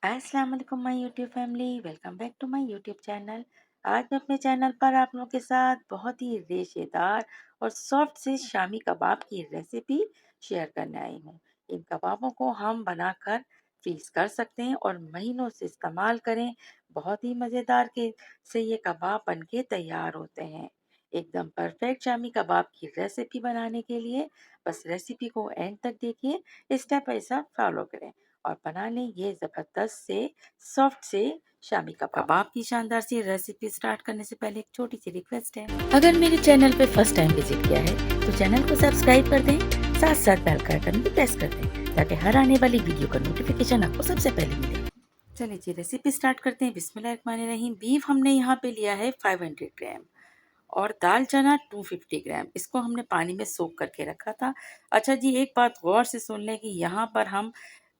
अस्सलाम वालेकुम my YouTube family, welcome back to my YouTube channel. आज मैं अपने चैनल पर आप लोगों के साथ बहुत ही रेशेदार और सॉफ्ट से शामी कबाब की रेसिपी शेयर करने आई हूँ। इन कबाबों को हम बनाकर फ्रीज कर सकते हैं और महीनों से इस्तेमाल करें। बहुत ही मज़ेदार के से ये कबाब बनके तैयार होते हैं। एकदम परफेक्ट शामी कबाब की रेसिपी बनाने के लिए बस रेसिपी को एंड तक देखिए, स्टेप बाय स्टेप फॉलो करें और बना लें ये ज़बरदस्त से सॉफ्ट से शामी कबाब की शानदार सी रेसिपी स्टार्ट करने से पहले एक छोटी सी रिक्वेस्ट है, अगर मेरे चैनल पे फर्स्ट टाइम विजिट किया है तो चैनल को सब्सक्राइब कर दें, साथ साथ बेल का आइकन भी प्रेस कर दें ताकि हर आने वाली वीडियो का नोटिफिकेशन आपको सबसे पहले मिले। चलिए जी रेसिपी स्टार्ट करते हैं। बिस्मिल्लाहिर्रहमानिर्रहीम। बीफ हमने यहाँ पे लिया है 500 ग्राम और दाल चना 250 ग्राम। इसको हमने पानी में सोख करके रखा था। अच्छा जी, एक बात गौर से सुन लें कि यहाँ पर हम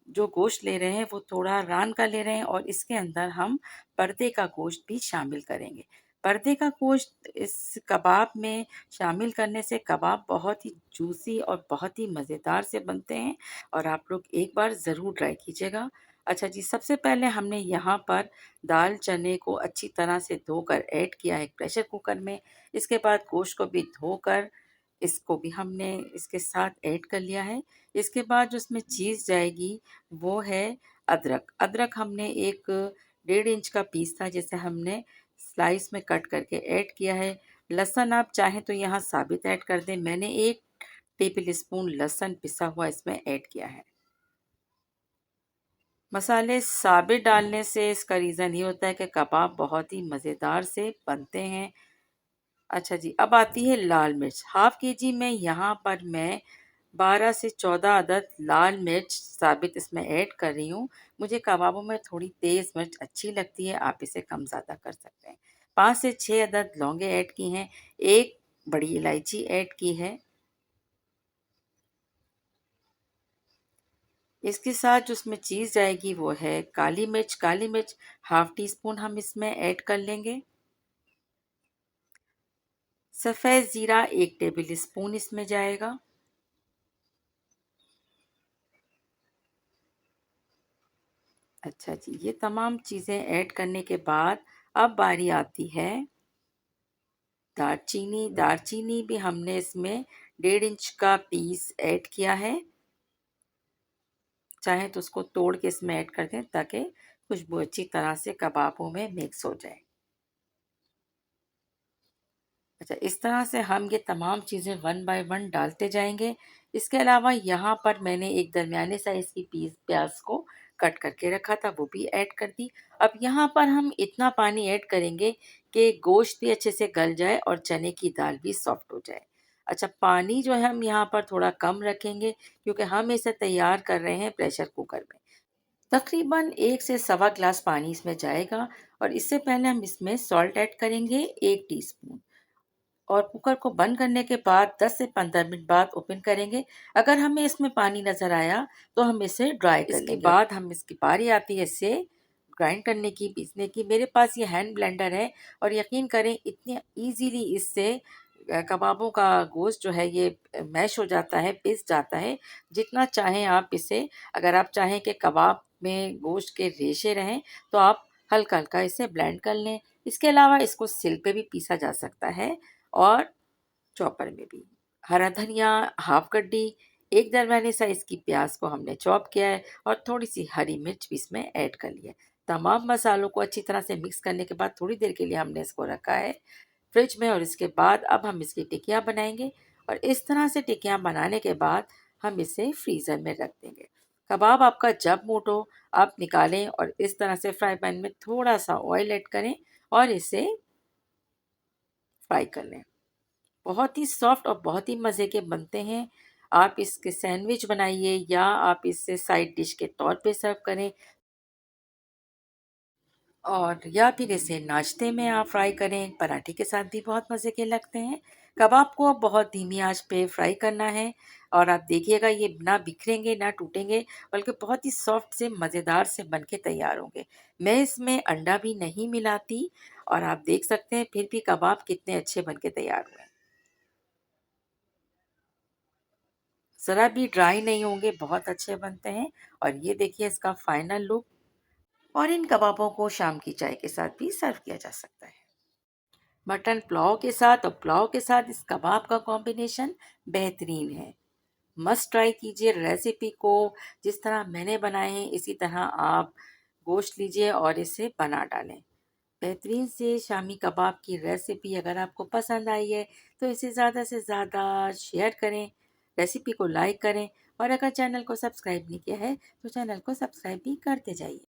जो गोश्त ले रहे हैं वो थोड़ा रान का ले रहे हैं और इसके अंदर हम पर्दे का गोश्त भी शामिल करेंगे। पर्दे का गोश्त इस कबाब में शामिल करने से कबाब बहुत ही जूसी और बहुत ही मज़ेदार से बनते हैं और आप लोग एक बार ज़रूर ट्राई कीजिएगा। अच्छा जी, सबसे पहले हमने यहाँ पर दाल चने को अच्छी तरह से धोकर ऐड किया है एक प्रेशर कुकर में। इसके बाद गोश्त को भी धोकर इसको भी हमने इसके साथ ऐड कर लिया है। इसके बाद जो उसमें चीज़ जाएगी वो है अदरक। अदरक हमने एक 1.5 इंच का पीस था जिसे हमने स्लाइस में कट करके ऐड किया है। लहसुन आप चाहें तो यहाँ साबित ऐड कर दें। मैंने 1 टेबल स्पून लहसुन पिसा हुआ इसमें ऐड किया है। मसाले साबित डालने से इसका रीज़न ये होता है कि कबाब बहुत ही मज़ेदार से बनते हैं। अच्छा जी, अब आती है लाल मिर्च। हाफ़ केजी में यहाँ पर मैं 12 से 14 अदद लाल मिर्च साबित इसमें ऐड कर रही हूँ। मुझे कबाबों में थोड़ी तेज़ मिर्च अच्छी लगती है, आप इसे कम ज़्यादा कर सकते हैं। 5 से 6 अदद लौंगे ऐड की हैं, 1 बड़ी इलायची ऐड की है। इसके साथ जो उसमें चीज़ जाएगी वो है काली मिर्च। काली मिर्च हाफ़ टी स्पून हम इसमें ऐड कर लेंगे। सफ़ेद ज़ीरा 1 टेबल स्पून इसमें जाएगा। अच्छा जी, ये तमाम चीज़ें ऐड करने के बाद अब बारी आती है दालचीनी। दालचीनी भी हमने इसमें 1.5 इंच का पीस ऐड किया है। चाहे तो उसको तोड़ के इसमें ऐड कर दें ताकि खुशबू अच्छी तरह से कबाबों में मिक्स हो जाए। अच्छा, इस तरह से हम ये तमाम चीज़ें वन बाय वन डालते जाएंगे। इसके अलावा यहाँ पर मैंने एक दरमियाने साइज़ की पीस प्याज को कट करके रखा था, वो भी ऐड कर दी। अब यहाँ पर हम इतना पानी ऐड करेंगे कि गोश्त भी अच्छे से गल जाए और चने की दाल भी सॉफ्ट हो जाए। अच्छा, पानी जो है हम यहाँ पर थोड़ा कम रखेंगे क्योंकि हम इसे तैयार कर रहे हैं प्रेशर कुकर में। तकरीबन 1 से सवा ग्लास पानी इसमें जाएगा और इससे पहले हम इसमें सॉल्ट ऐड करेंगे 1 टीस्पून। और कुकर को बंद करने के बाद 10 से 15 मिनट बाद ओपन करेंगे। अगर हमें इसमें पानी नज़र आया तो हम इसे ड्राई कर लेंगे। इसके बाद हम इसकी बारी आती है इसे ग्राइंड करने की, पीसने की। मेरे पास ये हैंड ब्लेंडर है और यकीन करें इतने ईज़िली इससे कबाबों का गोश्त जो है ये मैश हो जाता है, पिस जाता है। जितना चाहें आप इसे, अगर आप चाहें कि कबाब में गोश्त के रेशे रहें तो आप हल्का-हल्का इसे ब्लेंड कर लें। इसके अलावा इसको सिल पे भी पीसा जा सकता है और चॉपर में भी। हरा धनिया हाफ कड्डी, एक दरमियाने साइज की प्याज को हमने चॉप किया है और थोड़ी सी हरी मिर्च भी इसमें ऐड कर ली है। तमाम मसालों को अच्छी तरह से मिक्स करने के बाद थोड़ी देर के लिए हमने इसको रखा है फ्रिज में और इसके बाद अब हम इसकी टिकियाँ बनाएंगे और इस तरह से टिकियाँ बनाने के बाद हम इसे फ्रीज़र में रख देंगे। कबाब आपका जब मूड हो आप निकालें और इस तरह से फ्राई पैन में थोड़ा सा ऑयल ऐड करें और इसे फ्राई कर लें। बहुत ही सॉफ्ट और बहुत ही मज़े के बनते हैं। आप इसके सैंडविच बनाइए या आप इसे साइड डिश के तौर पे सर्व करें और या फिर इसे नाश्ते में आप फ्राई करें, पराठे के साथ भी बहुत मज़े के लगते हैं। कबाब को अब बहुत धीमी आंच पे फ्राई करना है और आप देखिएगा ये ना बिखरेंगे ना टूटेंगे, बल्कि बहुत ही सॉफ्ट से मज़ेदार से बन के तैयार होंगे। मैं इसमें अंडा भी नहीं मिलाती और आप देख सकते हैं फिर भी कबाब कितने अच्छे बन के तैयार हुए हैं। ज़रा भी ड्राई नहीं होंगे, बहुत अच्छे बनते हैं और ये देखिए इसका फाइनल लुक। और इन कबाबों को शाम की चाय के साथ भी सर्व किया जा सकता है। मटन पुलाव के साथ और पुलाव के साथ इस कबाब का कॉम्बिनेशन बेहतरीन है। मस्ट ट्राई कीजिए रेसिपी को। जिस तरह मैंने बनाए हैं इसी तरह आप गोश्त लीजिए और इसे बना डालें। बेहतरीन से शामी कबाब की रेसिपी अगर आपको पसंद आई है तो इसे ज़्यादा से ज़्यादा शेयर करें, रेसिपी को लाइक करें और अगर चैनल को सब्सक्राइब नहीं किया है तो चैनल को सब्सक्राइब भी करते जाइए।